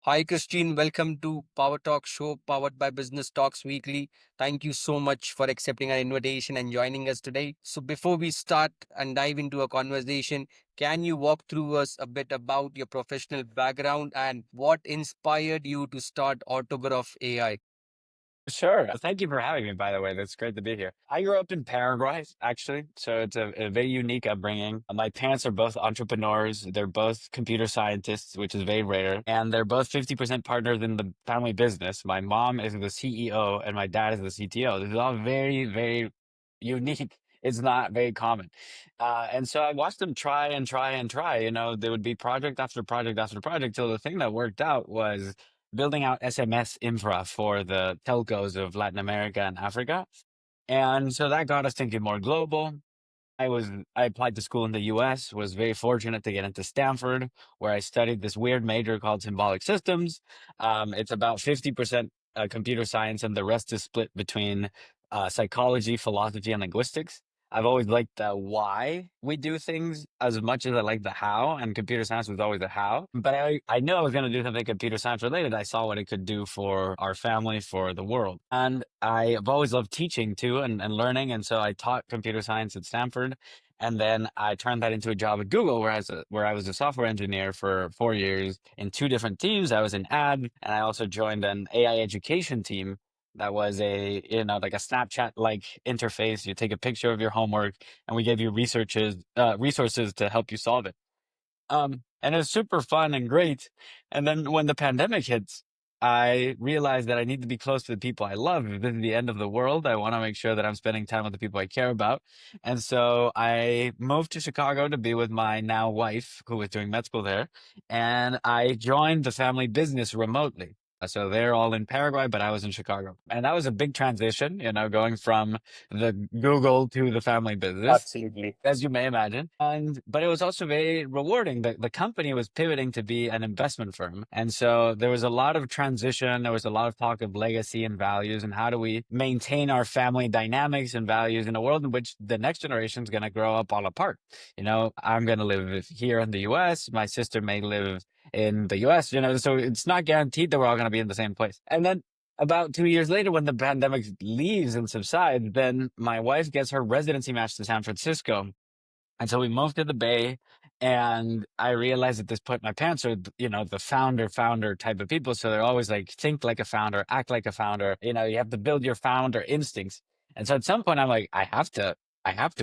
Hi, Christine. Welcome to Power Talk Show powered by Business Talks Weekly. Thank you so much for accepting our invitation and joining us today. So, before we start and dive into a conversation, can you walk through us a bit about your professional background and what inspired you to start Autograph AI? Sure. Thank you for having me, by the way. That's great to be here. I grew up in Paraguay, actually. So it's a very unique upbringing. My parents are both entrepreneurs. They're both computer scientists, which is very rare. And they're both 50% partners in the family business. My mom is the CEO and my dad is the CTO. This is all very, very unique. It's not very common. And so I watched them try and try and try. There would be project after project after project till the thing that worked out was building out SMS infra for the telcos of Latin America and Africa. And so that got us thinking more global. I applied to school in the US, was very fortunate to get into Stanford, where I studied this weird major called symbolic systems. It's about 50% computer science, and the rest is split between psychology, philosophy, and linguistics. I've always liked the why we do things as much as I like the how, and computer science was always the how. But I knew I was going to do something computer science related. I saw what it could do for our family, for the world. And I've always loved teaching too and learning. And so I taught computer science at Stanford. And then I turned that into a job at Google, where I was a software engineer for 4 years in two different teams. I was in ad, and I also joined an AI education team that was like a Snapchat like interface. You take a picture of your homework, and we gave you resources to help you solve it. And it was super fun and great. And then when the pandemic hits, I realized that I need to be close to the people I love. If this is the end of the world, I want to make sure that I'm spending time with the people I care about. And so I moved to Chicago to be with my now wife, who was doing med school there. And I joined the family business remotely. So they're all in Paraguay, but I was in Chicago. And that was a big transition, going from the Google to the family business, Absolutely. as you may imagine. But it was also very rewarding. The company was pivoting to be an investment firm. And so there was a lot of transition. There was a lot of talk of legacy and values, and how do we maintain our family dynamics and values in a world in which the next generation is going to grow up all apart. I'm going to live here in the US. My sister may live in the US, so it's not guaranteed that we're all going to be in the same place. And then about 2 years later, when the pandemic leaves and subsides, then my wife gets her residency match to San Francisco. And so we moved to the Bay, and I realized at this point my parents are, the founder type of people. So they're always like, think like a founder, act like a founder. You have to build your founder instincts. And so at some point I'm like, I have to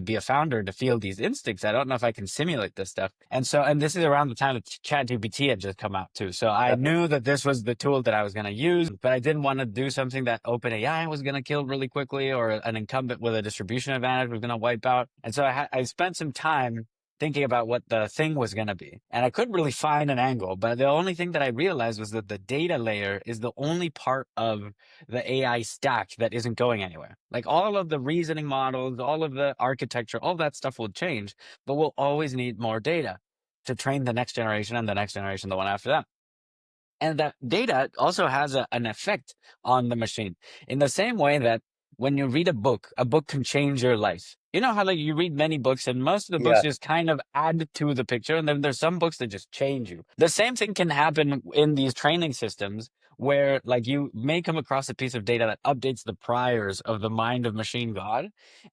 be a founder to feel these instincts. I don't know if I can simulate this stuff. And this is around the time that ChatGPT had just come out too. So I knew that this was the tool that I was going to use, but I didn't want to do something that OpenAI was going to kill really quickly, or an incumbent with a distribution advantage was going to wipe out. And so I spent some time thinking about what the thing was going to be. And I couldn't really find an angle, but the only thing that I realized was that the data layer is the only part of the AI stack that isn't going anywhere. Like all of the reasoning models, all of the architecture, all that stuff will change, but we'll always need more data to train the next generation and the next generation, the one after that. And that data also has an effect on the machine, in the same way that when you read a book can change your life. You know how like you read many books and most of the books Yeah. just kind of add to the picture, and then there's some books that just change you. The same thing can happen in these training systems, where like you may come across a piece of data that updates the priors of the mind of machine God.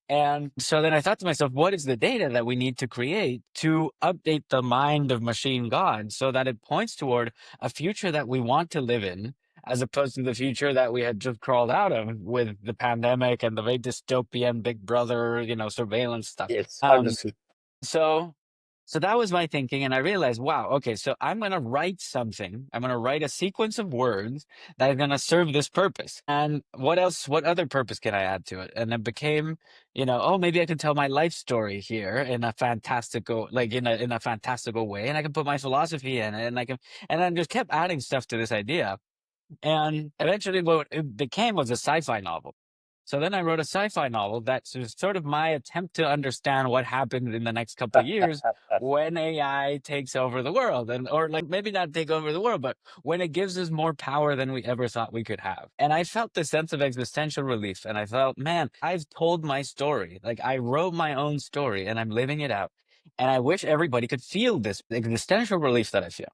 And so then I thought to myself, what is the data that we need to create to update the mind of machine God so that it points toward a future that we want to live in, as opposed to the future that we had just crawled out of with the pandemic and the very dystopian Big Brother, surveillance stuff. Yes, Um, understood. so, so that was my thinking, and I realized, wow, okay, so I'm going to write something. I'm going to write a sequence of words that are going to serve this purpose. And what else? What other purpose can I add to it? And it became, oh, maybe I can tell my life story here in a fantastical, like in a fantastical way, and I can put my philosophy in it, and I just kept adding stuff to this idea. And eventually, what it became was a sci-fi novel. So then I wrote a sci-fi novel that's sort of my attempt to understand what happens in the next couple of years when AI takes over the world, or like maybe not take over the world, but when it gives us more power than we ever thought we could have. And I felt this sense of existential relief, and I felt, man, I've told my story. Like I wrote my own story, and I'm living it out. And I wish everybody could feel this existential relief that I feel.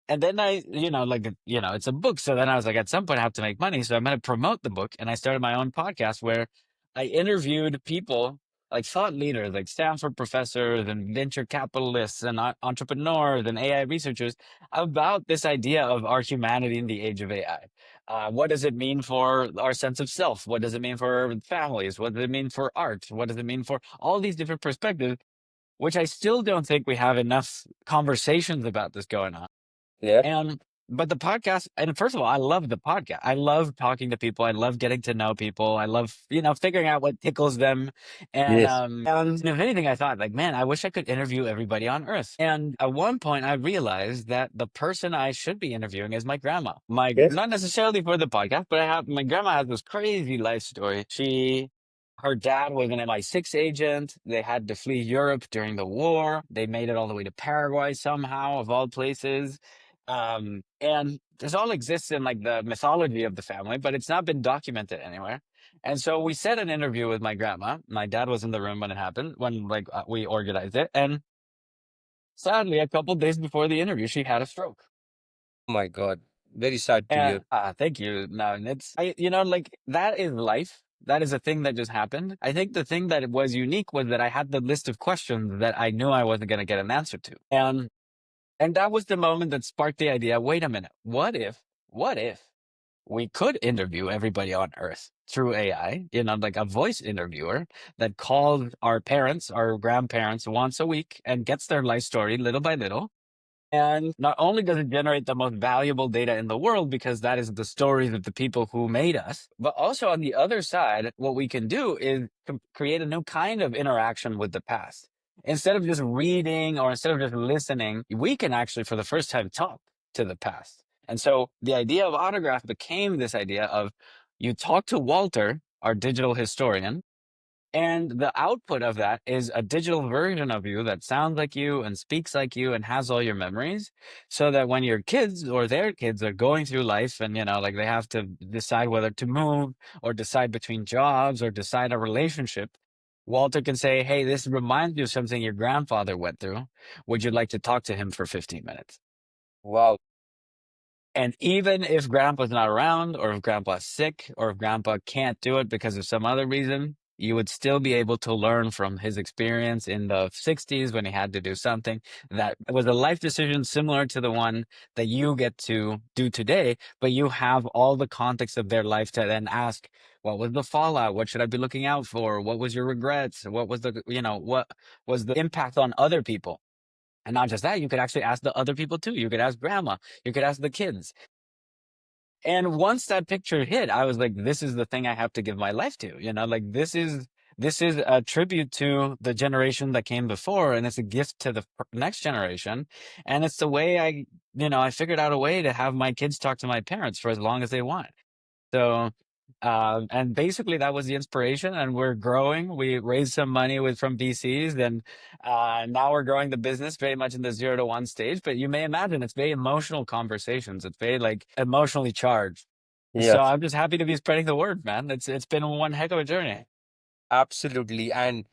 And then it's a book. So then I was like, at some point I have to make money. So I'm going to promote the book. And I started my own podcast where I interviewed people like thought leaders, like Stanford professors and venture capitalists and entrepreneurs and AI researchers about this idea of our humanity in the age of AI. What does it mean for our sense of self? What does it mean for families? What does it mean for art? What does it mean for all these different perspectives, which I still don't think we have enough conversations about this going on. Yeah. And but the podcast, and first of all, I love the podcast. I love talking to people. I love getting to know people. I love, figuring out what tickles them. Yes. And if anything, I thought like, man, I wish I could interview everybody on earth. And at one point I realized that the person I should be interviewing is my grandma. Yes. Not necessarily for the podcast, but my grandma has this crazy life story. Her dad was an MI6 agent. They had to flee Europe during the war. They made it all the way to Paraguay somehow, of all places. And this all exists in like the mythology of the family, but it's not been documented anywhere. And so we set an interview with my grandma. My dad was in the room when it happened, when we organized it. And sadly, a couple days before the interview, she had a stroke. Oh my God. Very sad to And hear. thank you. No, and like that is life. That is a thing that just happened. I think the thing that was unique was that I had the list of questions that I knew I wasn't going to get an answer to. And that was the moment that sparked the idea, wait a minute, what if we could interview everybody on Earth through AI, like a voice interviewer that calls our parents, our grandparents once a week and gets their life story little by little. And not only does it generate the most valuable data in the world, because that is the stories of the people who made us, but also on the other side, what we can do is create a new kind of interaction with the past. Instead of just reading or instead of just listening, we can actually, for the first time, talk to the past. And so the idea of autograph became this idea of you talk to Walter, our digital historian, and the output of that is a digital version of you that sounds like you and speaks like you and has all your memories. So that when your kids or their kids are going through life and, like they have to decide whether to move or decide between jobs or decide a relationship, Walter can say, hey, this reminds you of something your grandfather went through. Would you like to talk to him for 15 minutes? Wow. And even if grandpa's not around, or if grandpa's sick, or if grandpa can't do it because of some other reason, you would still be able to learn from his experience in the 60s when he had to do something that was a life decision similar to the one that you get to do today, but you have all the context of their life to then ask, what was the fallout? What should I be looking out for? What was your regrets? What was what was the impact on other people? And not just that, you could actually ask the other people too. You could ask grandma, you could ask the kids. And once that picture hit, I was like, this is the thing I have to give my life to, like this is a tribute to the generation that came before, and it's a gift to the next generation. And it's the way I figured out a way to have my kids talk to my parents for as long as they want. So, and basically that was the inspiration, and we're growing. We raised some money from VCs, and now we're growing the business very much in the 0 to 1 stage. But you may imagine it's very emotional conversations. It's very like emotionally charged. So Yes. I'm just happy to be spreading the word, man. It's been one heck of a journey. Absolutely. And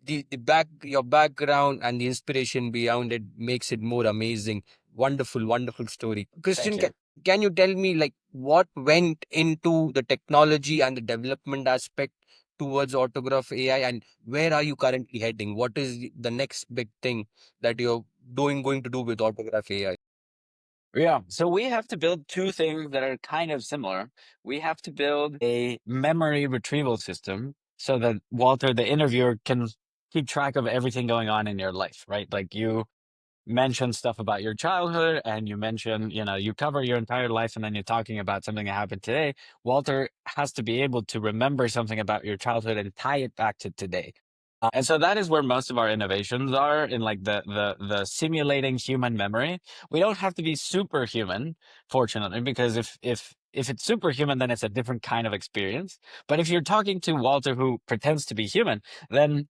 your background and the inspiration behind it makes it more amazing. Wonderful, wonderful story. Thank Christian, you. can you tell me like what went into the technology and the development aspect towards autograph AI, and where are you currently heading? What is the next big thing that you're going to do with autograph AI? Yeah. So we have to build two things that are kind of similar. We have to build a memory retrieval system so that Walter, the interviewer, can keep track of everything going on in your life, right? Like you mention stuff about your childhood and you mention, you cover your entire life and then you're talking about something that happened today. Walter has to be able to remember something about your childhood and tie it back to today. And so that is where most of our innovations are, in like the simulating human memory. We don't have to be superhuman, fortunately, because if it's superhuman, then it's a different kind of experience. But if you're talking to Walter who pretends to be human, then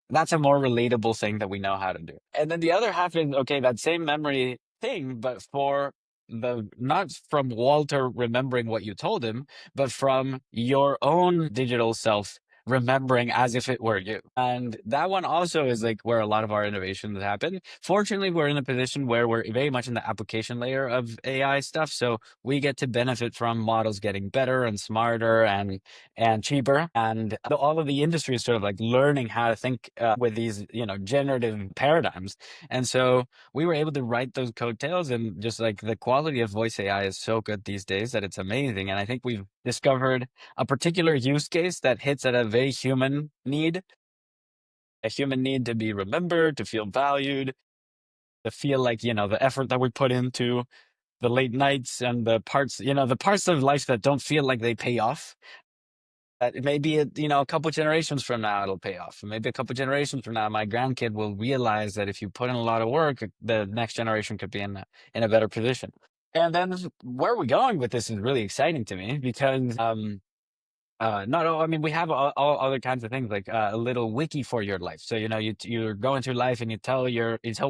that's a more relatable thing that we know how to do. And then the other half is, okay, that same memory thing, but for the not from Walter remembering what you told him, but from your own digital self remembering as if it were you. And that one also is like where a lot of our innovations happen. Fortunately, we're in a position where we're very much in the application layer of AI stuff. So we get to benefit from models getting better and smarter and cheaper. And all of the industry is sort of like learning how to think with these, generative paradigms. And so we were able to write those coattails, and just like the quality of voice AI is so good these days that it's amazing. And I think we've discovered a particular use case that hits at a human need to be remembered, to feel valued, to feel like, the effort that we put into the late nights and the parts of life that don't feel like they pay off. That maybe a couple generations from now it'll pay off. Maybe a couple generations from now, my grandkid will realize that if you put in a lot of work, the next generation could be in a better position. And then where we're going with this is really exciting to me because no, I mean, we have all other kinds of things like a little wiki for your life. So, you're going through life and you tell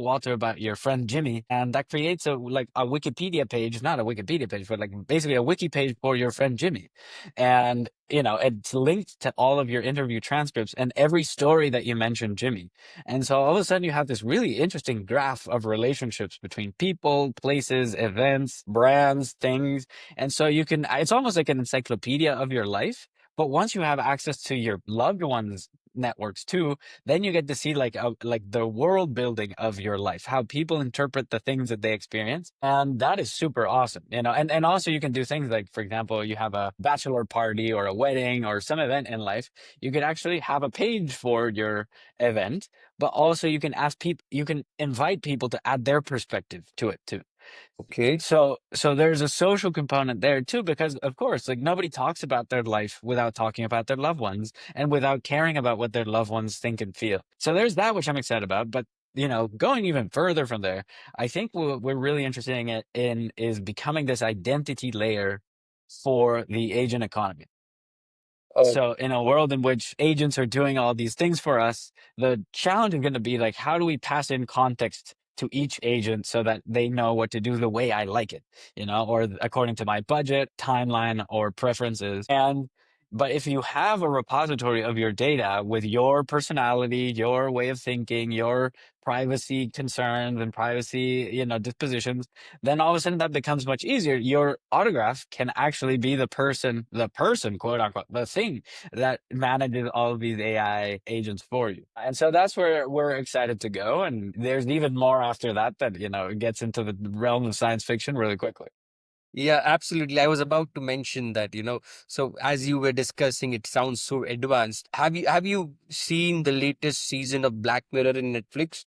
Walter about your friend Jimmy, and that creates a Wikipedia page, not a Wikipedia page, but like basically a wiki page for your friend Jimmy. And, it's linked to all of your interview transcripts and every story that you mentioned Jimmy. And so all of a sudden you have this really interesting graph of relationships between people, places, events, brands, things. And so it's almost like an encyclopedia of your life. But once you have access to your loved ones' networks too, then you get to see like the world building of your life, how people interpret the things that they experience, and that is super awesome. And also you can do things like, for example, you have a bachelor party or a wedding or some event in life. You could actually have a page for your event, but also you can invite people to add their perspective to it too. Okay. So there's a social component there too, because of course, like nobody talks about their life without talking about their loved ones and without caring about what their loved ones think and feel. So there's that, which I'm excited about. But going even further from there, I think what we're really interested in is becoming this identity layer for the agent economy. Oh, So in a world in which agents are doing all these things for us, the challenge is going to be like, how do we pass in context to each agent so that they know what to do the way I like it, or according to my budget, timeline, or preferences. But if you have a repository of your data with your personality, your way of thinking, your privacy concerns and privacy, dispositions, then all of a sudden that becomes much easier. Your autograph can actually be the person, quote unquote, the thing that manages all of these AI agents for you. And so that's where we're excited to go. And there's even more after that, it gets into the realm of science fiction really quickly. yeah, absolutely. I was about to mention that, so as you were discussing, it sounds so advanced. Have you seen the latest season of Black Mirror in Netflix?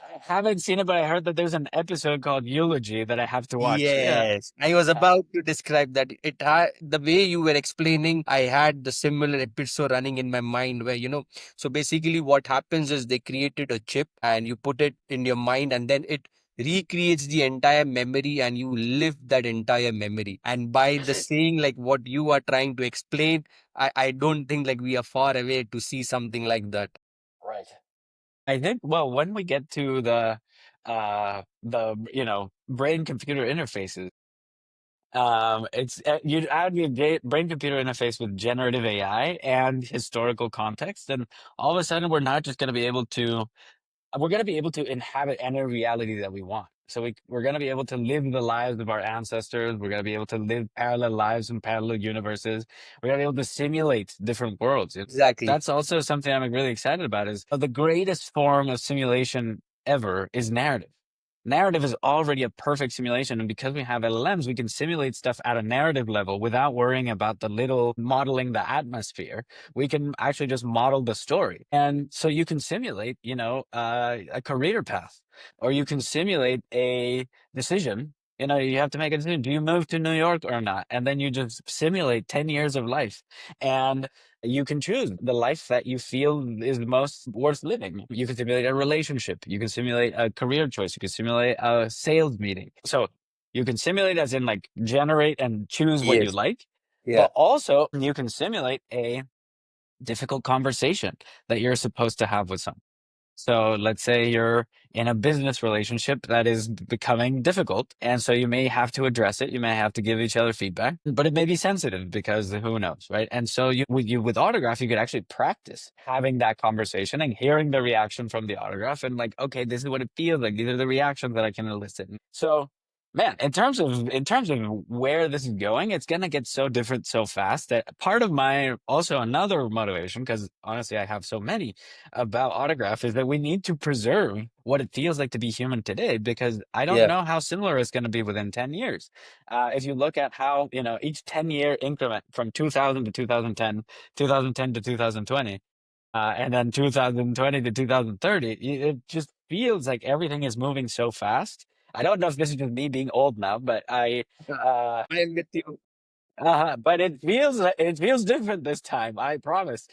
I haven't seen it, but I heard that there's an episode called Eulogy that I have to watch. Yeah. Yes, I was about to describe that. The way you were explaining, I had the similar episode running in my mind where, so basically what happens is they created a chip and you put it in your mind and then it recreates the entire memory and you live that entire memory. And by the saying like what you are trying to explain, I don't think like we are far away to see something like that. Right. I think, well, when we get to the brain computer interfaces, it's you'd add your brain computer interface with generative AI and historical context, and all of a sudden we're going to be able to inhabit any reality that we want. So we're going to be able to live the lives of our ancestors. We're going to be able to live parallel lives in parallel universes. We're going to be able to simulate different worlds. Exactly. That's also something I'm really excited about is the greatest form of simulation ever is narrative. Narrative is already a perfect simulation. And because we have LLMs, we can simulate stuff at a narrative level without worrying about the little modeling the atmosphere. We can actually just model the story. And so you can simulate, a career path, or you can simulate a decision. You have to make a decision. Do you move to New York or not? And then you just simulate 10 years of life. And you can choose the life that you feel is most worth living. You can simulate a relationship. You can simulate a career choice. You can simulate a sales meeting. So you can simulate as in like generate and choose what you Yes. like, Yeah. but also you can simulate a difficult conversation that you're supposed to have with someone. So let's say you're in a business relationship that is becoming difficult. And so you may have to address it. You may have to give each other feedback, but it may be sensitive because who knows, right? And so with autograph, you could actually practice having that conversation and hearing the reaction from the autograph and like, okay, this is what it feels like. These are the reactions that I can elicit. So man, in terms of where this is going, it's gonna get so different so fast that part of my also another motivation, because honestly I have so many about autograph, is that we need to preserve what it feels like to be human today, because I don't Yeah. know how similar it's gonna be within 10 years. If you look at how, each 10-year increment from 2000 to 2010, 2010 to 2020, and then 2020 to 2030, it just feels like everything is moving so fast. I don't know if this is just me being old now, but I am with you. but it feels different this time, I promise.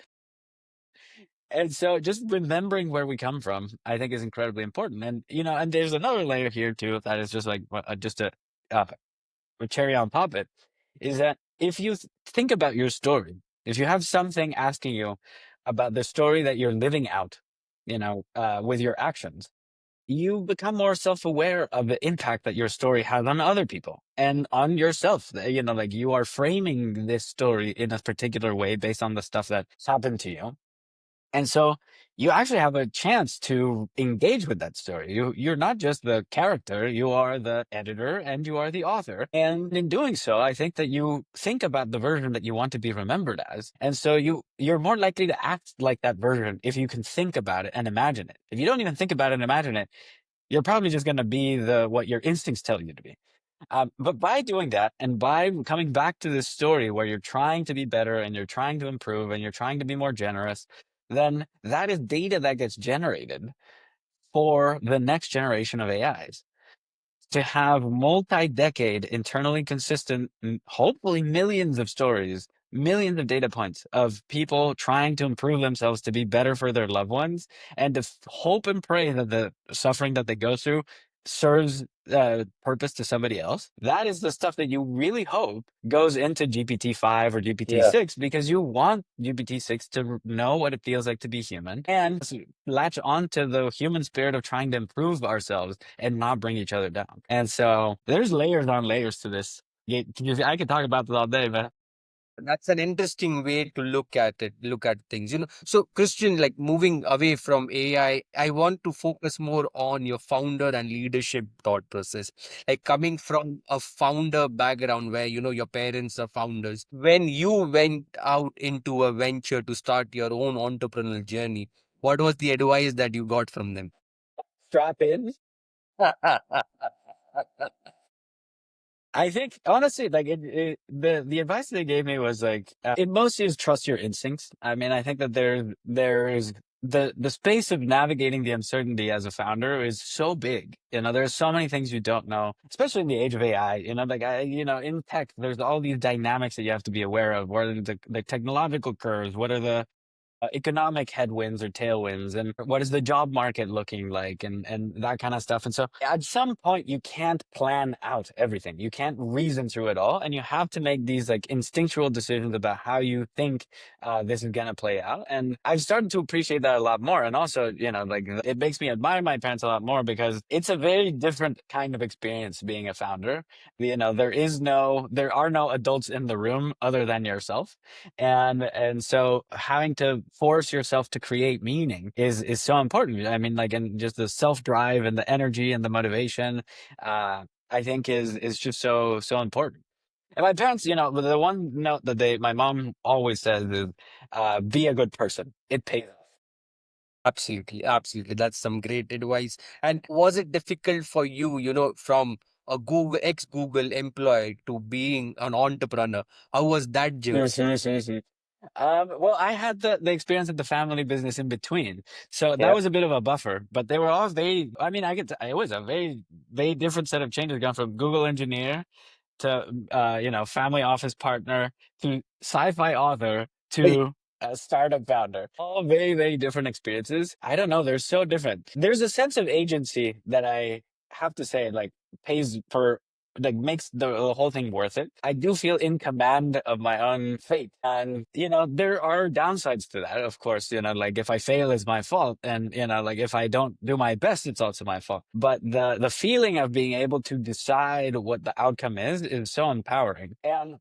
And so just remembering where we come from, I think is incredibly important. And and there's another layer here too that is just like just uh, a cherry on top it, is that if you think about your story, if you have something asking you about the story that you're living out, with your actions, you become more self-aware of the impact that your story has on other people and on yourself. Like you are framing this story in a particular way based on the stuff that's happened to you. And so you actually have a chance to engage with that story. You're not just the character, you are the editor and you are the author. And in doing so, I think that you think about the version that you want to be remembered as. And so you're more likely to act like that version if you can think about it and imagine it. If you don't even think about it and imagine it, you're probably just going to be the what your instincts tell you to be. But by doing that and by coming back to this story where you're trying to be better and you're trying to improve and you're trying to be more generous, then that is data that gets generated for the next generation of AIs to have multi-decade internally consistent, hopefully millions of stories, millions of data points of people trying to improve themselves to be better for their loved ones, and to hope and pray that the suffering that they go through serves purpose to somebody else. That is the stuff that you really hope goes into GPT-5 or Yeah. GPT-6, because you want GPT-6 to know what it feels like to be human and latch onto the human spirit of trying to improve ourselves and not bring each other down. And so there's layers on layers to this. I could talk about this all day, but That's an interesting way to look at things, So, Christian, like moving away from AI, I want to focus more on your founder and leadership thought process. Like coming from a founder background where, your parents are founders, when you went out into a venture to start your own entrepreneurial journey, what was the advice that you got from them? strap in. I think honestly, like the advice they gave me was like, it mostly is trust your instincts. I mean, I think that there's the space of navigating the uncertainty as a founder is so big. There's so many things you don't know, especially in the age of AI. Like in tech, there's all these dynamics that you have to be aware of. What are the technological curves? What are the economic headwinds or tailwinds, and what is the job market looking like, and that kind of stuff. And so at some point you can't plan out everything, you can't reason through it all, and you have to make these like instinctual decisions about how you think this is going to play out. And I've started to appreciate that a lot more. And also, like it makes me admire my parents a lot more, because it's a very different kind of experience being a founder. There are no adults in the room other than yourself, and so having to force yourself to create meaning is so important. I mean, like, and just the self drive and the energy and the motivation, I think is just so important. And my parents, the one note that my mom always says is, be a good person. It pays off. Absolutely, absolutely. That's some great advice. And was it difficult for you, from a ex-Google employee to being an entrepreneur? How was that journey? Well, I had the experience of the family business in between, so that Yeah. was a bit of a buffer. But they were all very. I mean, it was a very very different set of changes, going from Google engineer to family office partner to sci-fi author Right. to a startup founder. All very very different experiences. I don't know, they're so different. There's a sense of agency that I have to say, like, pays for like makes the whole thing worth it. I do feel in command of my own fate. And, there are downsides to that, of course. Like if I fail, it's my fault. And, like if I don't do my best, it's also my fault. But the feeling of being able to decide what the outcome is so empowering. And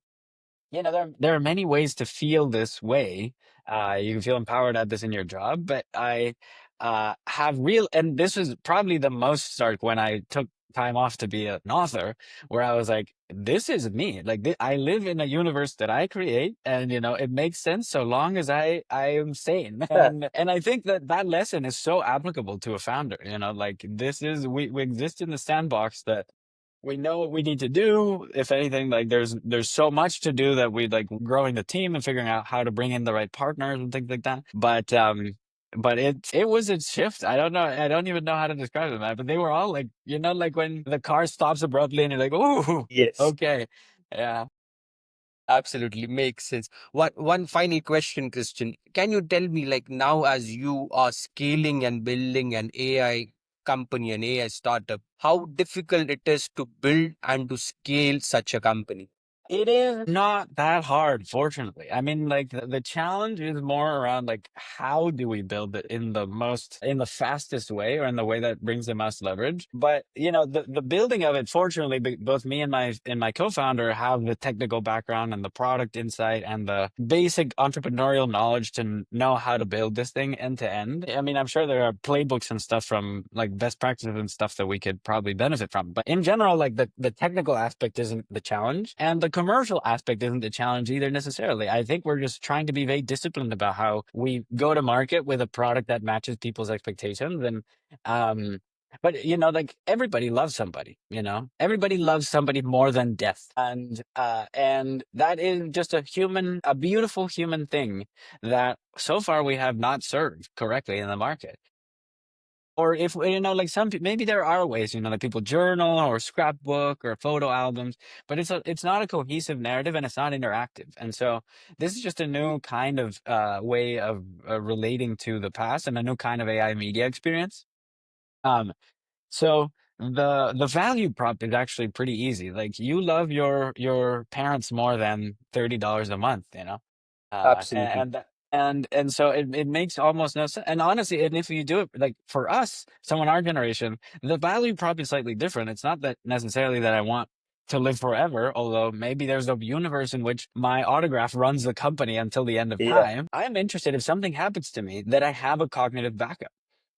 there are many ways to feel this way. You can feel empowered at this in your job, but I have real, and this was probably the most stark when I took time off to be an author, where I was like, this is me. Like I live in a universe that I create, and it makes sense so long as I am sane. And I think that lesson is so applicable to a founder. Like this is we exist in the sandbox that we know what we need to do. If anything, like there's so much to do that we like growing the team and figuring out how to bring in the right partners and things like that. But it was a shift. I don't know. I don't even know how to describe it, man. But they were all like, like when the car stops abruptly and you're like, oh, Yes. okay, yeah. Absolutely makes sense. One final question, Christian. Can you tell me, like now, as you are scaling and building an AI company, an AI startup, how difficult it is to build and to scale such a company? It is not that hard, fortunately. I mean, like the challenge is more around like how do we build it in the fastest way or in the way that brings the most leverage. But the building of it, fortunately, both me and my co-founder have the technical background and the product insight and the basic entrepreneurial knowledge to know how to build this thing end to end. I mean, I'm sure there are playbooks and stuff from like best practices and stuff that we could probably benefit from. But in general, like the technical aspect isn't the challenge, and the commercial aspect isn't the challenge either necessarily. I think we're just trying to be very disciplined about how we go to market with a product that matches people's expectations. And um but like everybody loves somebody, everybody loves somebody more than death. And that is just a beautiful human thing that so far we have not served correctly in the market. Or if, like maybe there are ways, like people journal or scrapbook or photo albums, but it's not a cohesive narrative and it's not interactive. And so this is just a new kind of way of relating to the past and a new kind of AI media experience. Um, so the value prop is actually pretty easy. Like you love your parents more than $30 a month, Absolutely. and so it makes almost no sense. And honestly, and if you do it like for us, someone our generation, the value prop is slightly different. It's not that necessarily that I want to live forever, although maybe there's a universe in which my autograph runs the company until the end of Yeah. time. I'm interested if something happens to me that I have a cognitive backup,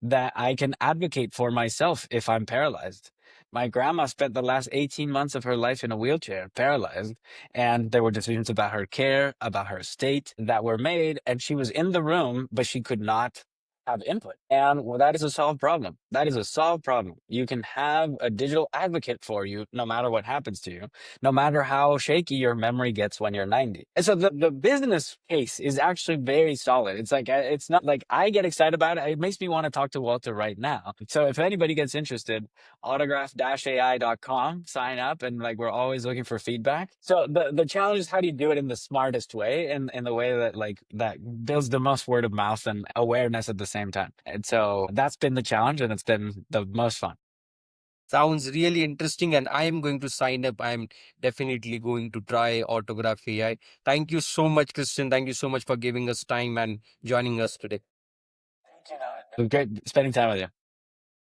that I can advocate for myself if I'm paralyzed. My grandma spent the last 18 months of her life in a wheelchair, paralyzed, and there were decisions about her care, about her state that were made, and she was in the room, but she could not have input. And well, that is a solved problem. That is a solved problem. You can have a digital advocate for you no matter what happens to you, no matter how shaky your memory gets when you're 90. And so the business case is actually very solid. It's like, it's not like I get excited about it. It makes me want to talk to Walter right now. So if anybody gets interested, autograph-ai.com, sign up, and like we're always looking for feedback. So the challenge is how do you do it in the smartest way and in the way that like that builds the most word of mouth and awareness at the same time. And so that's been the challenge and it's been the most fun. Sounds really interesting, and I am going to sign up. I'm definitely going to try Autograph AI. Thank you so much, Christian. Thank you so much for giving us time and joining us today. Thank you. It was great spending time with you.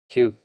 Thank you.